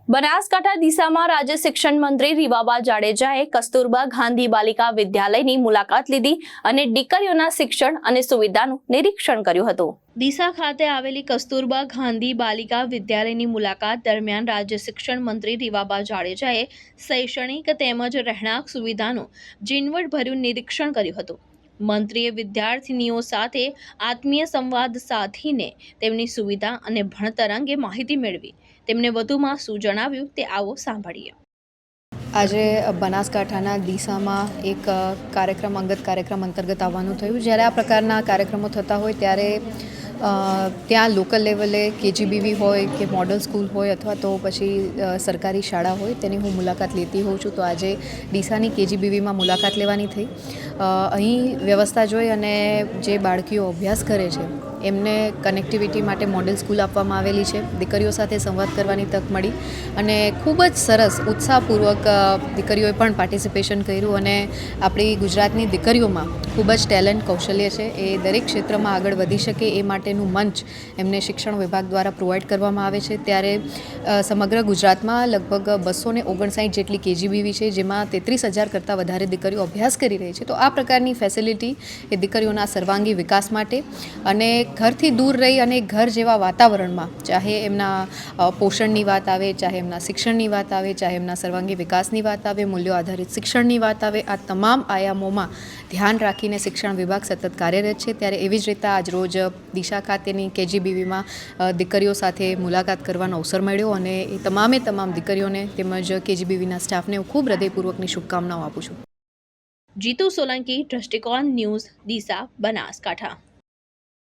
બનાસકાંઠા ડીસામાં રાજ્ય શિક્ષણ મંત્રી રીવાબા જાડેજાએ કસ્તુરબા ગાંધી બાલિકા વિદ્યાલયની મુલાકાત લીધી અને દીકરીઓના શિક્ષણ અને સુવિધાનું નિરીક્ષણ કર્યું હતું। ડીસા ખાતે આવેલી કસ્તુરબા ગાંધી બાલિકા વિદ્યાલયની મુલાકાત દરમિયાન રાજ્ય શિક્ષણ મંત્રી રીવાબા જાડેજાએ શૈક્ષણિક તેમજ રહેણાંક સુવિધાનું ઝીણવટભર્યું નિરીક્ષણ કર્યું હતું। મંત્રીએ વિદ્યાર્થીનીઓ સાથે આત્મીય સંવાદ સાધીને તેમની સુવિધા અને ભણતર અંગે માહિતી મેળવી। તેમણે વધુમાં શું જણાવ્યું તે આવો સાંભળીએ। આજે બનાસકાંઠાના ડીસામાં એક અંગત કાર્યક્રમ અંતર્ગત આવવાનું થયું। જ્યારે આ પ્રકારના કાર્યક્રમો થતા હોય ત્યારે ત્યાં લોકલ લેવલે કેજીબીવી હોય કે મોડલ સ્કૂલ હોય અથવા તો પછી સરકારી શાળા હોય તેની હું મુલાકાત લેતી હોઉં છું। તો આજે ડીસાની કેજીબીવીમાં મુલાકાત લેવાની થઈ। અહીં વ્યવસ્થા જોઈ અને જે બાળકીઓ અભ્યાસ કરે છે એમને કનેક્ટિવિટી માટે મોડેલ સ્કૂલ આપવામાં આવેલી છે। દીકરીઓ સાથે સંવાદ કરવાની તક મળી અને ખૂબ જ સરસ ઉત્સાહપૂર્વક દીકરીઓએ પણ પાર્ટિસિપેશન કર્યું અને આપણી ગુજરાતની દીકરીઓમાં ખૂબ જ ટેલેન્ટ કૌશલ્ય છે, એ દરેક ક્ષેત્રમાં આગળ વધી શકે એ માટેનું મંચ એમને શિક્ષણ વિભાગ દ્વારા પ્રોવાઈડ કરવામાં આવે છે। ત્યારે સમગ્ર ગુજરાતમાં લગભગ 259 જેટલી કેજીબીવી છે, જેમાં 33,000 કરતાં વધારે દીકરીઓ અભ્યાસ કરી રહી છે। તો આ પ્રકારની ફેસિલિટી એ દીકરીઓના સર્વાંગી વિકાસ માટે અને ઘરથી દૂર રહી અને ઘર જેવા વાતાવરણમાં, ચાહે એમના પોષણની વાત આવે, ચાહે એમના શિક્ષણની વાત આવે, ચાહે એમના સર્વાંગી વિકાસની વાત આવે, મૂલ્યો આધારિત શિક્ષણની વાત આવે, આ તમામ આયામોમાં ધ્યાન રાખીને શિક્ષણ વિભાગ સતત કાર્યરત છે। ત્યારે એવી જ રીતે આજરોજ ડીસા ખાતેની કેજીબીવીમાં દીકરીઓ સાથે મુલાકાત કરવાનો અવસર મળ્યો અને એ તમામ દીકરીઓને તેમજ કેજીબીવીના સ્ટાફને હું ખૂબ હૃદયપૂર્વકની શુભકામનાઓ આપું છું। જીતુ સોલંકી, દ્રષ્ટિકોણ ન્યૂઝ, ડીસા, બનાસકાંઠા।